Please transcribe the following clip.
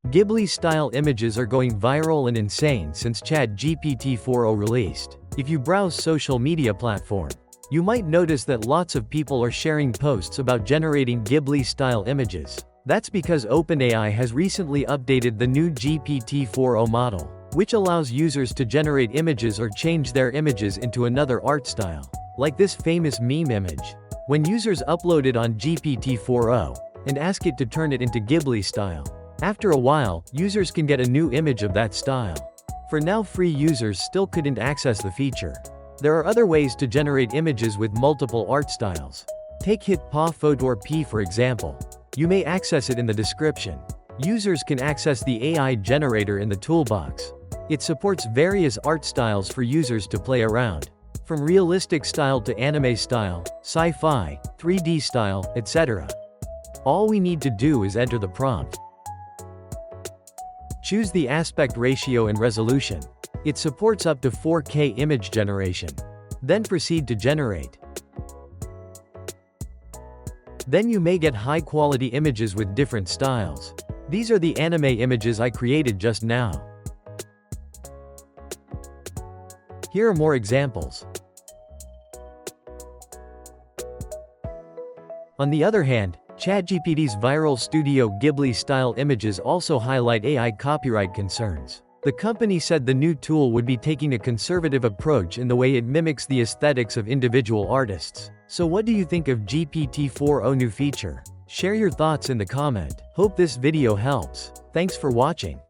Ghibli-style images are going viral and insane since ChatGPT-4o released. If you browse social media platform, you might notice that lots of people are sharing posts about generating Ghibli-style images. That's because OpenAI has recently updated the new GPT-4o model, which allows users to generate images or change their images into another art style. Like this famous meme image. When users upload it on GPT-4o, and ask it to turn it into Ghibli style, after a while, users can get a new image of that style. For now, free users still couldn't access the feature. There are other ways to generate images with multiple art styles. Take HitPaw FotorPea for example. You may access it in the description. Users can access the AI generator in the toolbox. It supports various art styles for users to play around. From realistic style to anime style, sci-fi, 3D style, etc. All we need to do is enter the prompt. Choose the aspect ratio and resolution. It supports up to 4K image generation. Then proceed to generate. Then you may get high-quality images with different styles. These are the anime images I created just now. Here are more examples. On the other hand, ChatGPT's viral Studio Ghibli-style images also highlight AI copyright concerns. The company said the new tool would be taking a conservative approach in the way it mimics the aesthetics of individual artists. So what do you think of GPT-4o new feature? Share your thoughts in the comment. Hope this video helps. Thanks for watching.